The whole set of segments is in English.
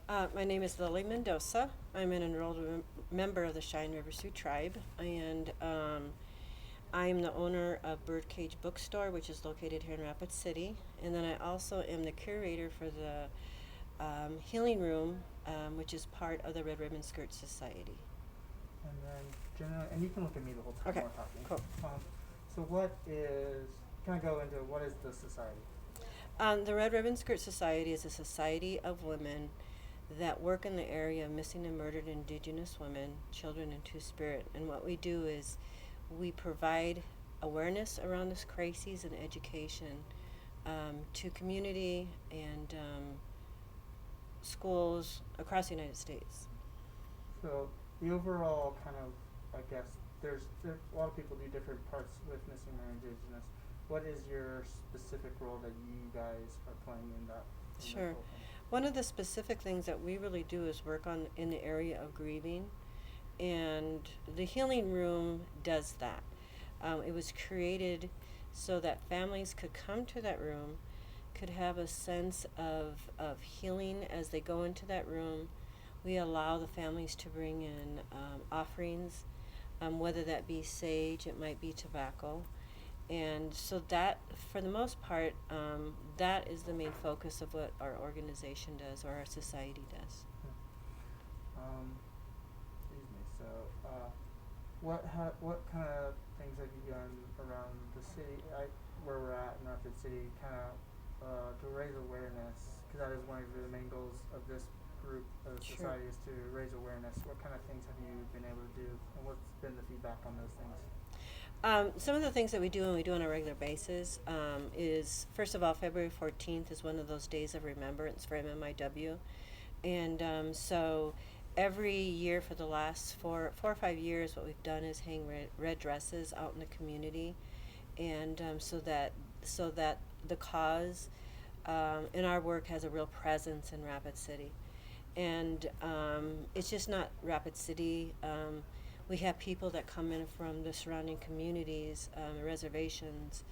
My name is Lily Mendoza. I'm an enrolled member of the Cheyenne River Sioux tribe, and I am the owner of Birdcage Bookstore, which is located here in Rapid City. And then I also am the curator for the Healing Room, which is part of the Red Ribbon Skirt Society. And then generally, and you can look at me the whole time Okay, while talking. cool. So what is? Can I go into what is the society? The Red Ribbon Skirt Society is a society of women that work in the area of missing and murdered Indigenous women, children, and Two-Spirit. And what we do is we provide awareness around this crisis and education to community and schools across the United States. So the overall kind of, I guess, there a lot of people do different parts with missing or indigenous. What is your specific role that you guys are playing in that? Sure. One of the specific things that we really do is work on in the area of grieving, and the healing room does that. It was created so that families could come to that room, could have a sense of healing as they go into that room. We allow the families to bring in offerings, whether that be sage, it might be tobacco. And so that, for the most part, that is the main focus of what our organization does or our society does. Excuse me. So, what kind of things have you done around the city, where we're at in Rapid City, kind of to raise awareness? Because that is one of the main goals of this group of Sure. society is to raise awareness. What kind of things have you been able to do, and what's been the feedback on those things? Some of the things that we do and we do on a regular basis is, first of all, February 14th is one of those days of remembrance for MMIW. And so every year for the last 4 or 5 years, what we've done is hang red dresses out in the community. And so that the cause in our work has a real presence in Rapid City. And it's just not Rapid City. We have people that come in from the surrounding communities, reservations,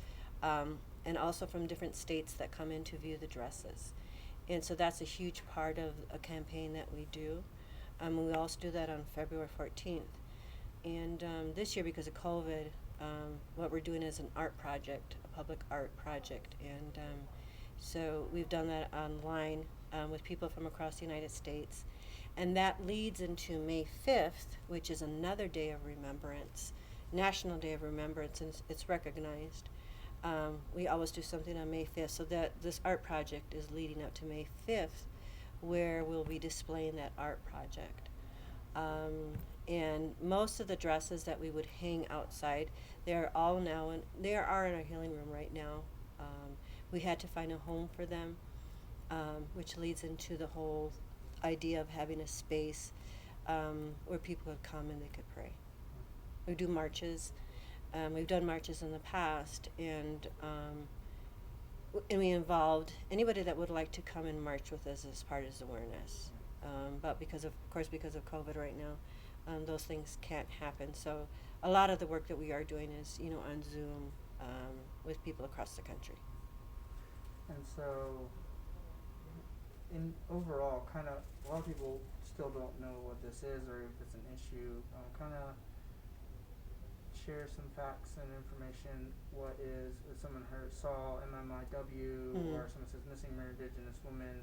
and also from different states that come in to view the dresses. And so that's a huge part of a campaign that we do. We also do that on February 14th. And this year, because of COVID, what we're doing is an art project, a public art project. And so we've done that online with people from across the United States. And that leads into May 5th, which is another day of remembrance, National Day of Remembrance, and it's recognized. We always do something on May 5th, so that this art project is leading up to May 5th, where we'll be displaying that art project. And most of the dresses that we would hang outside, they are all now they are in our healing room right now. We had to find a home for them, which leads into the whole idea of having a space where people could come and they could pray. We do marches. We've done marches in the past, and we involved anybody that would like to come and march with us as part of this awareness. But because of course, because of COVID right now, those things can't happen. So a lot of the work that we are doing is, on Zoom with people across the country. And so, in overall, kind of, a lot of people still don't know what this is or if it's an issue. Kind of share some facts and information. What is, if someone saw MMIW or someone says missing or indigenous women,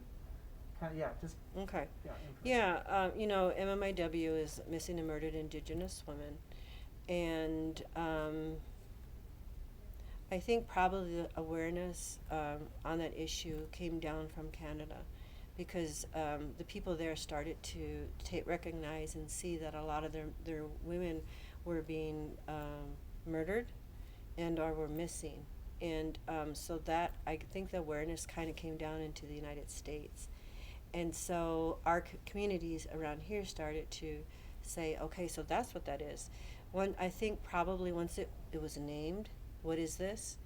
kind of, yeah, just Okay. information. Yeah, MMIW is Missing and Murdered Indigenous Women. And I think probably the awareness on that issue came down from Canada, because the people there started to recognize and see that a lot of their women were being murdered and or were missing. And so that, I think the awareness kind of came down into the United States. And so our communities around here started to say, okay, so that's what that is. I think probably once it was named, what is this?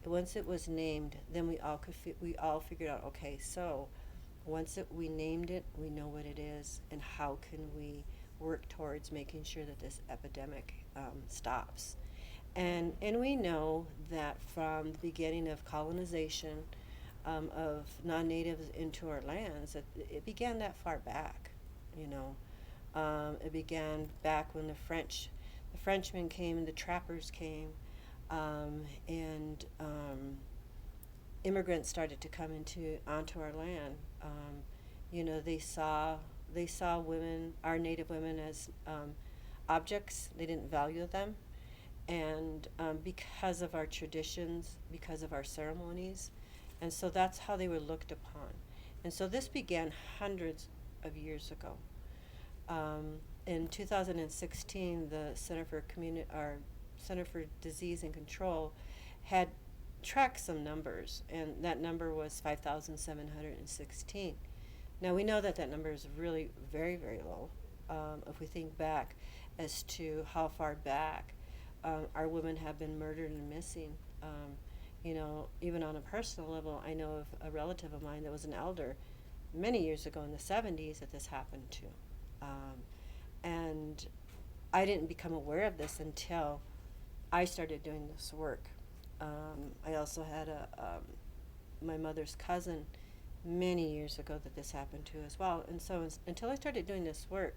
Once it was named, then we all figured out, okay, so once we named it, we know what it is, and how can we work towards making sure that this epidemic stops. And we know that from the beginning of colonization, of non-natives into our lands, it began that far back, you know. It began back when the Frenchmen came and the trappers came, and immigrants started to come onto our land. You know, they saw women, our native women, as objects. They didn't value them, and because of our traditions, because of our ceremonies, and so that's how they were looked upon. And so this began hundreds of years ago. In 2016, the Center for Disease and Control had tracked some numbers, and that number was 5,716. Now we know that that number is really very, very low. If we think back as to how far back our women have been murdered and missing. You know, even on a personal level, I know of a relative of mine that was an elder many years ago in the 70s that this happened to. And I didn't become aware of this until I started doing this work. I also had my mother's cousin many years ago that this happened to as well. And so until I started doing this work,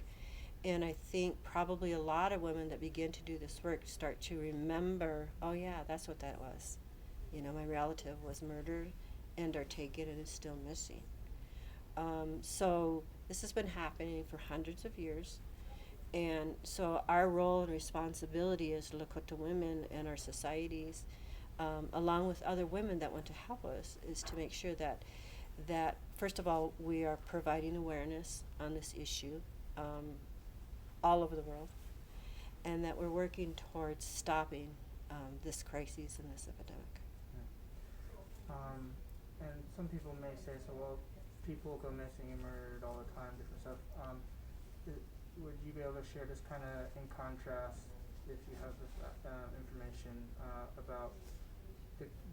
and I think probably a lot of women that begin to do this work start to remember, oh yeah, that's what that was. You know, my relative was murdered and or taken and is still missing. So this has been happening for hundreds of years. And so our role and responsibility as Lakota women and our societies, along with other women that want to help us, is to make sure that first of all, we are providing awareness on this issue all over the world, and that we're working towards stopping this crisis and this epidemic. And some people may say, so well, people go missing and murdered all the time, different stuff. Would you be able to share this kind of in contrast, if you have this information, about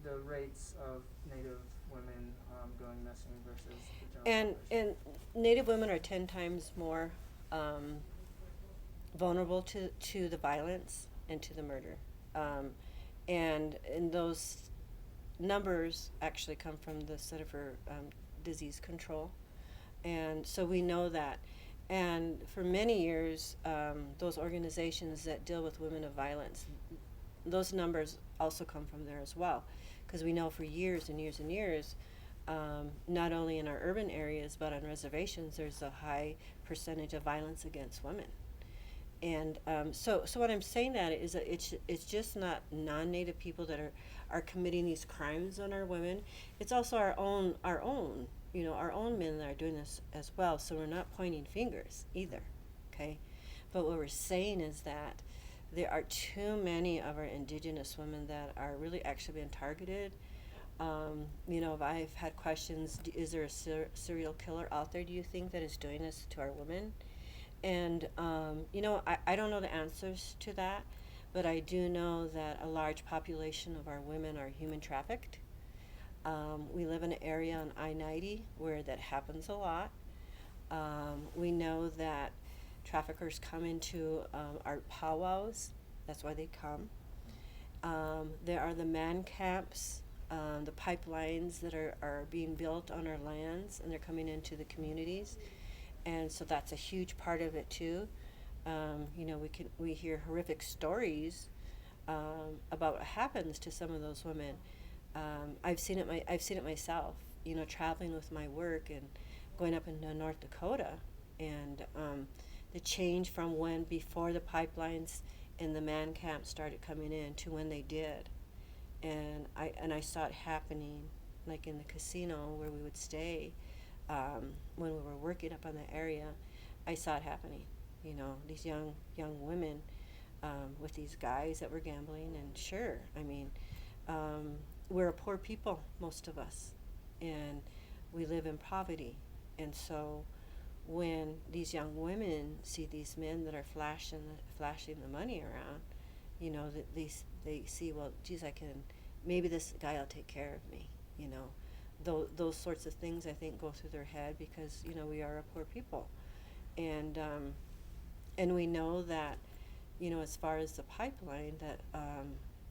the rates of Native women going missing versus the general population? And Native women are 10 times more vulnerable to the violence and to the murder. And those numbers actually come from the Center for Disease Control. And so we know that. And for many years, those organizations that deal with women of violence, those numbers also come from there as well. Because we know for years and years and years, not only in our urban areas, but on reservations, there's a high percentage of violence against women. And so what I'm saying that is that it's just not non-Native people that are committing these crimes on our women. It's also our own you know, our own men that are doing this as well. So we're not pointing fingers either, okay? But what we're saying is that there are too many of our Indigenous women that are really actually being targeted. You know, I've had questions, is there a serial killer out there, do you think, that is doing this to our women? And, you know, I don't know the answers to that, but I do know that a large population of our women are human trafficked. We live in an area on I-90 where that happens a lot. We know that traffickers come into our powwows. That's why they come. There are the man camps, the pipelines that are being built on our lands, and they're coming into the communities. And so that's a huge part of it too. You know, we hear horrific stories about what happens to some of those women. I've seen it myself. You know, traveling with my work and going up into North Dakota, and the change from when before the pipelines and the man camps started coming in to when they did, and I saw it happening, like in the casino where we would stay. When we were working up on the area, I saw it happening. You know, these young women with these guys that were gambling, and sure, I mean, we're a poor people, most of us, and we live in poverty. And so when these young women see these men that are flashing the money around, you know, they see, well, geez, maybe this guy will take care of me, you know. Those sorts of things, I think, go through their head because, you know, we are a poor people. And we know that, you know, as far as the pipeline, that,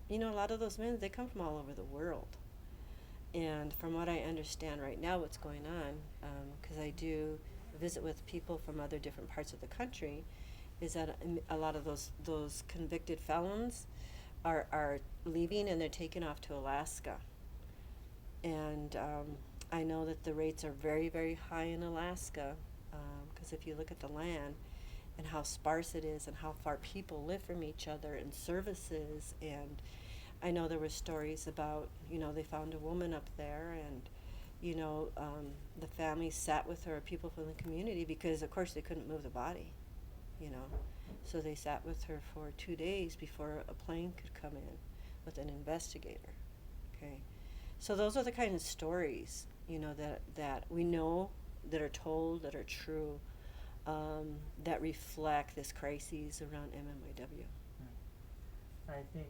you know, a lot of those men, they come from all over the world. And from what I understand right now, what's going on, because I do visit with people from other different parts of the country, is that a lot of those convicted felons are leaving and they're taken off to Alaska. And I know that the rates are very, very high in Alaska, because if you look at the land and how sparse it is and how far people live from each other and services, and I know there were stories about, they found a woman up there, and the family sat with her, people from the community, because of course they couldn't move the body, so they sat with her for 2 days before a plane could come in with an investigator. Okay, so those are the kind of stories, that we know, that are told, that are true, that reflect this crises around MMIW. I think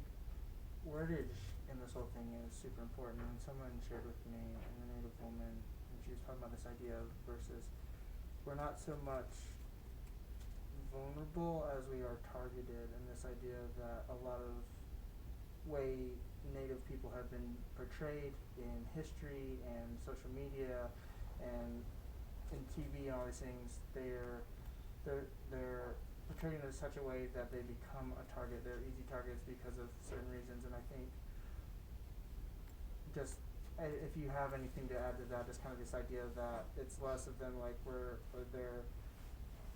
wordage in this whole thing is super important. And someone shared with me, a Native woman, and she was talking about this idea of versus we're not so much vulnerable as we are targeted, and this idea that a lot of way Native people have been portrayed in history and social media and in TV and all these things, they're portrayed in such a way that they become a target. They're easy targets because of certain reasons, and I think just if you have anything to add to that, just kind of this idea that it's less of them like they're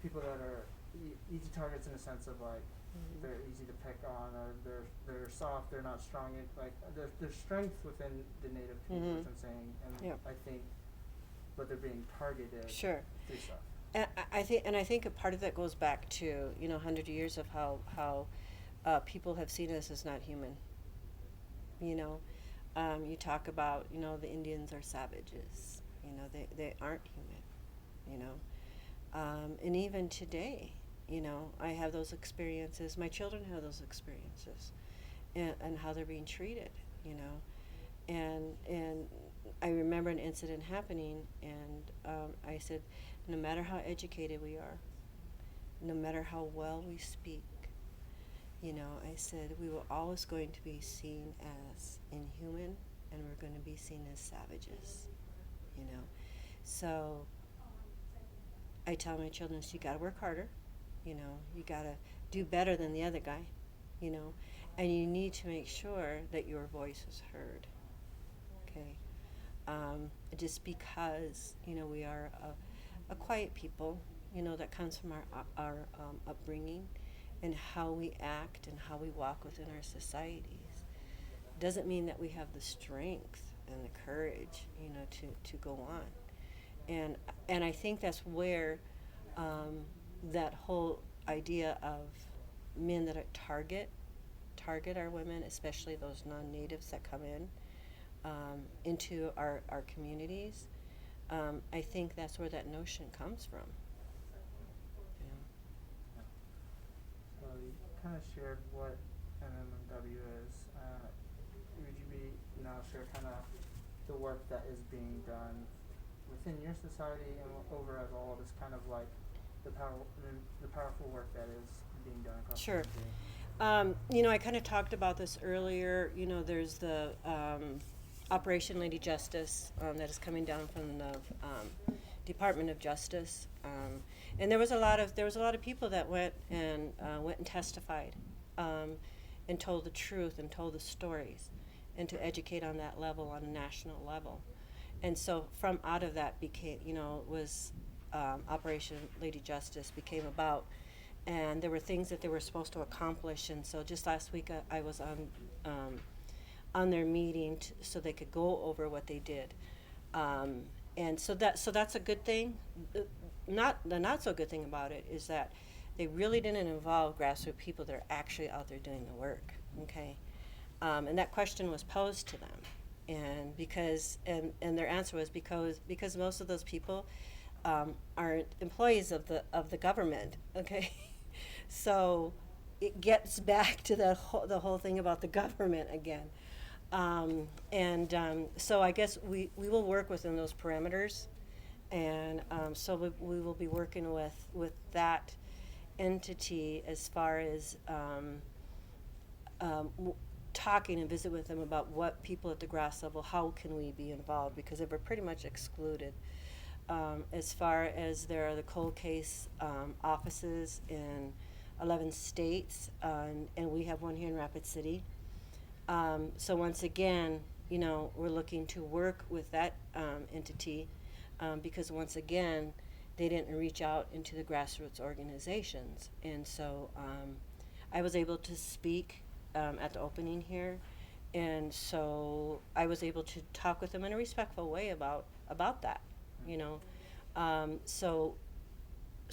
people that are easy targets in the sense of like they're easy to pick on, or they're soft, they're not strong. Like there's strength within the Native people, as I'm saying, and I think, but they're being targeted Sure. through stuff. I think a part of that goes back to 100 years of how people have seen us as not human. You talk about the Indians are savages. They aren't human. And even today, I have those experiences. My children have those experiences, and how they're being treated. And I remember an incident happening, and I said, no matter how educated we are, no matter how well we speak, I said, we were always going to be seen as inhuman, and we're going to be seen as savages, So I tell my children, so you got to work harder, you got to do better than the other guy, and you need to make sure that your voice is heard, okay? Just because, we are a quiet people, that comes from our upbringing and how we act and how we walk within our societies, doesn't mean that we have the strength and the courage, to go on. And I think that's where that whole idea of men that target our women, especially those non-natives that come into our communities, I think that's where that notion comes from. So you kind of shared what MMIW is. Would you be now share kind of the work that is being done within your society and over as all this kind of like the powerful work that is being done across Sure. the country? I kind of talked about this earlier. There's the Operation Lady Justice that is coming down from the Department of Justice, and there was a lot of people that went and testified, and told the truth and told the stories, and to educate on that level, on a national level. And so from out of that became, was Operation Lady Justice became about, and there were things that they were supposed to accomplish. And so just last week I was on their meeting so they could go over what they did. And so that's a good thing. The not so good thing about it is that they really didn't involve grassroots people that are actually out there doing the work. Okay, and that question was posed to them, and their answer was because most of those people are employees of the government. Okay, so it gets back to the whole thing about the government again. So I guess we will work within those parameters, and so we will be working with that entity as far as talking and visit with them about what people at the grass level, how can we be involved, because they were pretty much excluded. As far as there are the cold case offices in 11 states, and we have one here in Rapid City. So once again, you know, we're looking to work with that entity, because once again, they didn't reach out into the grassroots organizations. And so I was able to speak at the opening here, and so I was able to talk with them in a respectful way about that, you know. So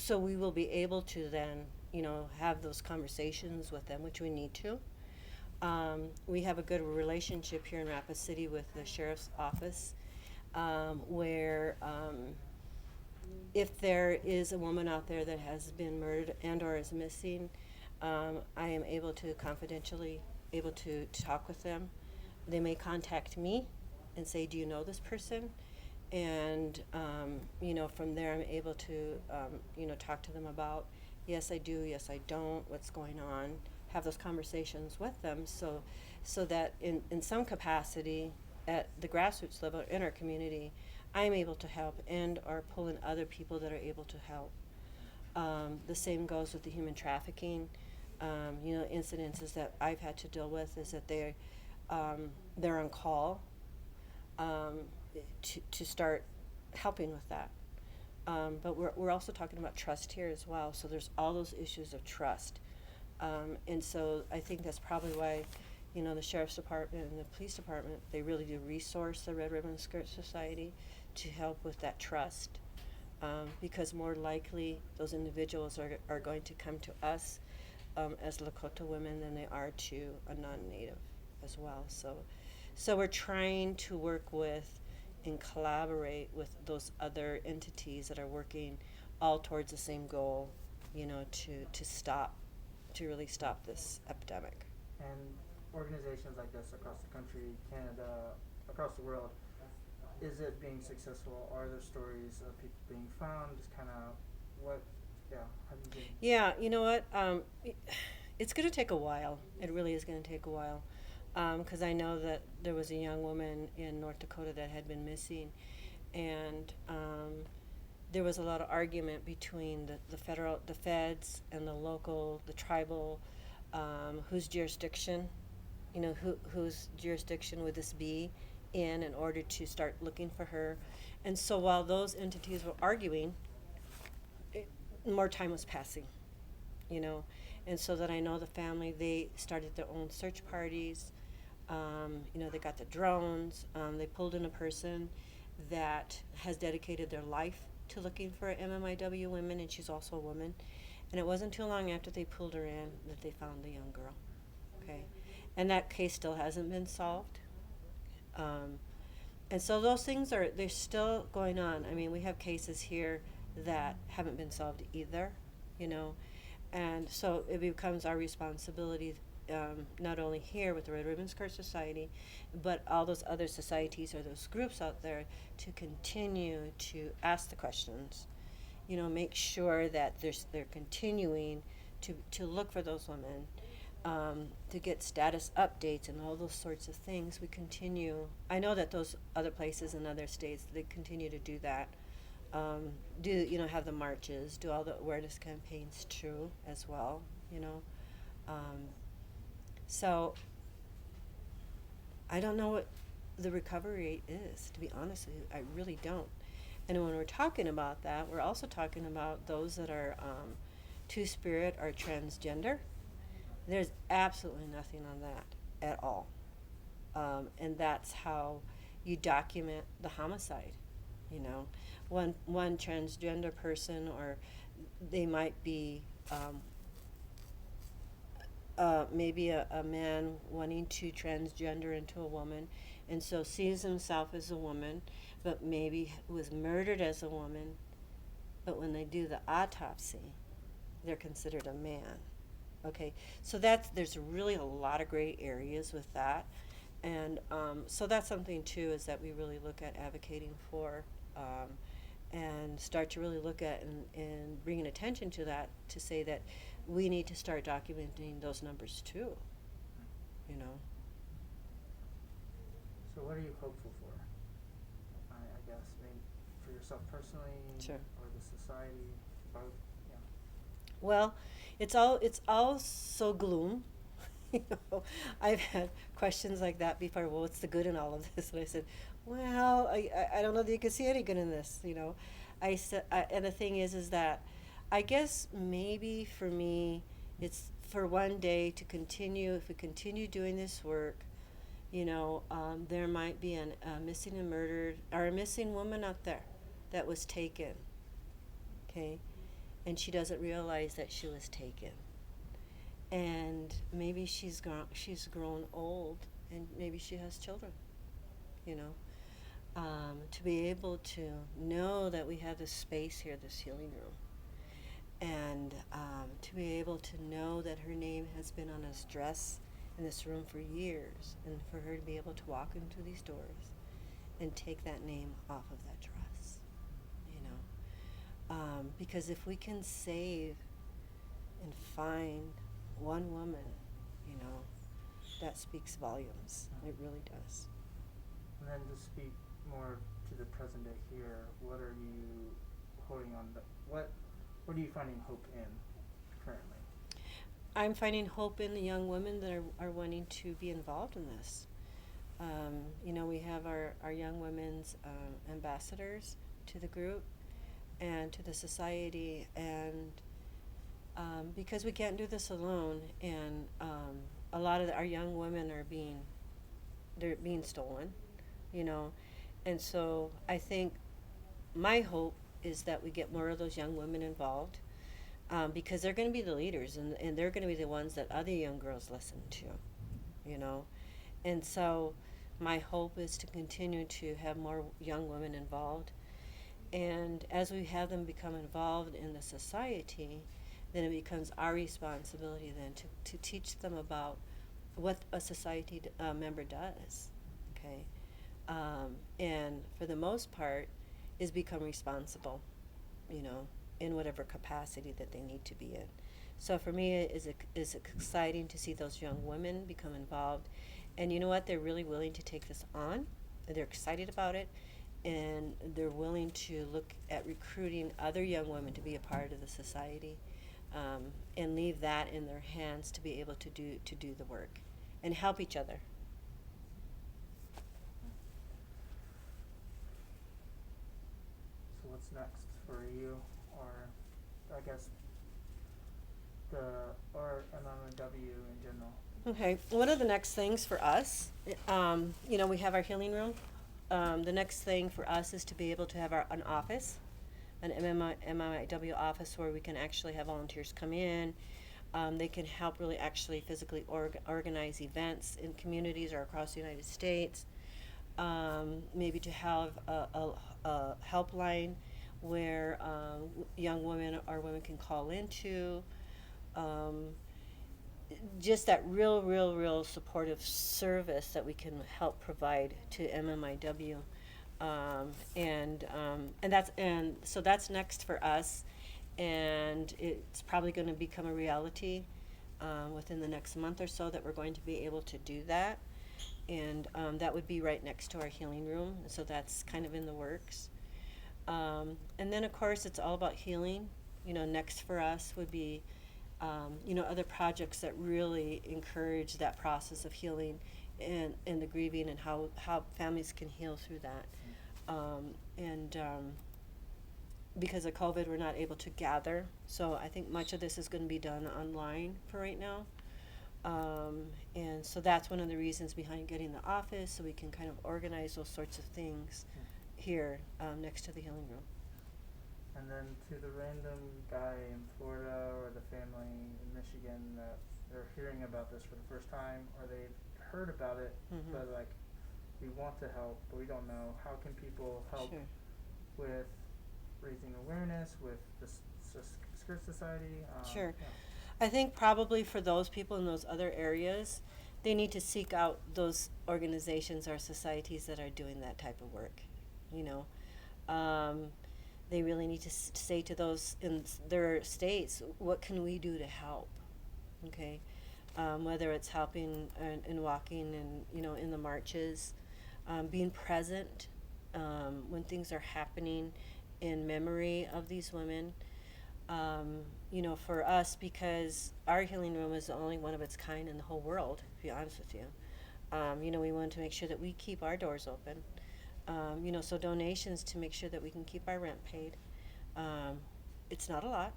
we will be able to then, you know, have those conversations with them, which we need to. We have a good relationship here in Rapid City with the sheriff's office, where if there is a woman out there that has been murdered and or is missing, I am able to confidentially talk with them. They may contact me and say, do you know this person? And you know, from there I'm able to you know, talk to them about, yes I do, yes I don't, what's going on, have those conversations with them, so that in some capacity at the grassroots level in our community, I'm able to help and or pull in other people that are able to help. The same goes with the human trafficking. You know, incidences that I've had to deal with is that they're on call to start helping with that. But we're also talking about trust here as well. So there's all those issues of trust. And so I think that's probably why, you know, the Sheriff's Department and the Police Department, they really do resource the Red Ribbon Skirt Society to help with that trust. Because more likely those individuals are going to come to us as Lakota women than they are to a non-native as well. So we're trying to work with and collaborate with those other entities that are working all towards the same goal, you know, to really stop this epidemic. And organizations like this across the country, Canada, across the world, is it being successful? Are there stories of people being found? Just kind of what, yeah, have you been? Yeah, you know what? It's going to take a while. It really is going to take a while. Because I know that there was a young woman in North Dakota that had been missing, and there was a lot of argument between the feds and the local, the tribal, whose jurisdiction, you know, whose jurisdiction would this be in order to start looking for her. And so while those entities were arguing, more time was passing, you know. And so that I know the family, they started their own search parties. You know, they got the drones. They pulled in a person that has dedicated their life to looking for MMIW women, and she's also a woman. And it wasn't too long after they pulled her in that they found the young girl. Okay, and that case still hasn't been solved. And so those things they're still going on. I mean, we have cases here that haven't been solved either, you know. And so it becomes our responsibility, not only here with the Red Ribbon Skirt Society, but all those other societies or those groups out there to continue to ask the questions, you know, make sure that they're continuing to look for those women, to get status updates and all those sorts of things. We continue. I know that those other places in other states, they continue to do that. Have the marches, do all the awareness campaigns too as well, you know. So I don't know what the recovery rate is, to be honest with you. I really don't. And when we're talking about that, we're also talking about those that are two-spirit or transgender. There's absolutely nothing on that at all. And that's how you document the homicide, you know. One transgender person, or they might be maybe a man wanting to transgender into a woman, and so sees himself as a woman, but maybe was murdered as a woman, but when they do the autopsy, they're considered a man. Okay, so there's really a lot of gray areas with that, and so that's something too, is that we really look at advocating for, and start to really look at and bringing attention to that, to say that we need to start documenting those numbers too, you know. So what are you hopeful for? I guess maybe for yourself personally, Sure. or the society, both. Yeah. Well, it's all so gloom. You know, I've had questions like that before. Well, what's the good in all of this? And I said, well, I don't know that you can see any good in this. You know, I said, and the thing is that I guess maybe for me, it's for one day to continue. If we continue doing this work, you know, there might be a missing and murdered or a missing woman out there that was taken. Okay, and she doesn't realize that she was taken, and maybe she's grown old, and maybe she has children, you know. To be able to know that we have this space here, this healing room, and to be able to know that her name has been on this dress in this room for years, and for her to be able to walk into these doors and take that name off of that dress, you know. Because if we can save and find one woman, you know, that speaks volumes. It really does. And then to speak more to the present day here, what are you holding on? What are you finding hope in currently? I'm finding hope in the young women that are wanting to be involved in this. You know, we have our young women's ambassadors to the group and to the society, and because we can't do this alone, and a lot of our young women they're being stolen, you know, and so I think my hope is that we get more of those young women involved, because they're going to be the leaders, and they're going to be the ones that other young girls listen to, you know, and so my hope is to continue to have more young women involved, and as we have them become involved in the society, then it becomes our responsibility then to teach them about what a society member does, okay? And for the most part, is become responsible, you know, in whatever capacity that they need to be in. So for me, it is exciting to see those young women become involved. And you know what? They're really willing to take this on. They're excited about it. And they're willing to look at recruiting other young women to be a part of the society, and leave that in their hands to be able to do the work and help each other. So what's next for you, or I guess or MMIW in general? Okay, one of the next things for us, you know, we have our healing room. The next thing for us is to be able to have an office, an MMIW office, where we can actually have volunteers come in. They can help really actually physically organize events in communities or across the United States. Maybe to have a helpline where young women or women can call into. Just that real supportive service that we can help provide to MMIW. And so that's next for us, and it's probably going to become a reality within the next month or so, that we're going to be able to do that, and that would be right next to our healing room, so that's kind of in the works. And then of course it's all about healing. You know, next for us would be you know, other projects that really encourage that process of healing and the grieving, and how families can heal through that. And because of COVID, we're not able to gather, so I think much of this is going to be done online for right now. And so that's one of the reasons behind getting the office, so we can kind of organize those sorts of things here next to the healing room. And then to the random guy in Florida or the family in Michigan that they're hearing about this for the first time, or they've heard about it, but like, we want to help, but we don't know. How can people help Sure. with raising awareness with the Skirt Society? Sure. Yeah. I think probably for those people in those other areas, they need to seek out those organizations or societies that are doing that type of work, you know. They really need to say to those in their states, what can we do to help? Okay, whether it's helping and walking and, you know, in the marches, being present when things are happening in memory of these women. You know, for us, because our healing room is the only one of its kind in the whole world, to be honest with you. You know, we want to make sure that we keep our doors open. You know, so donations to make sure that we can keep our rent paid. It's not a lot.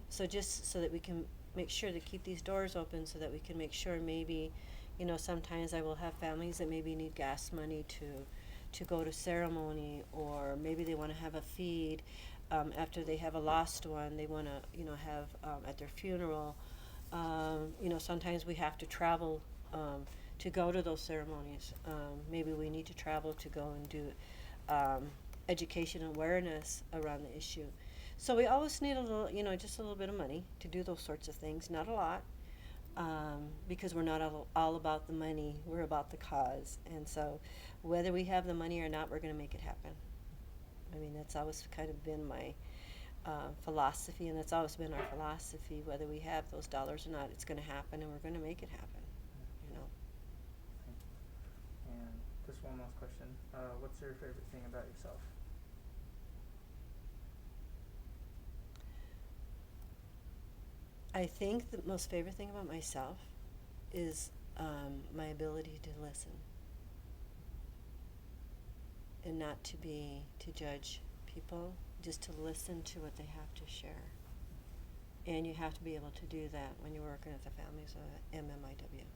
So just so that we can make sure to keep these doors open, so that we can make sure, maybe, you know, sometimes I will have families that maybe need gas money to go to ceremony, or maybe they want to have a feed after they have a lost one. They want to, you know, have at their funeral. You know, sometimes we have to travel to go to those ceremonies. Maybe we need to travel to go and do education awareness around the issue. So we always need a little, you know, just a little bit of money to do those sorts of things. Not a lot, because we're not all about the money. We're about the cause. And so whether we have the money or not, we're going to make it happen. I mean, that's always kind of been my philosophy, and that's always been our philosophy. Whether we have those dollars or not, it's going to happen, and we're going to make it happen. You know. And just one last question. What's your favorite thing about yourself? I think the most favorite thing about myself is my ability to listen, and not to judge people, just to listen to what they have to share. And you have to be able to do that when you're working with the families of MMIW.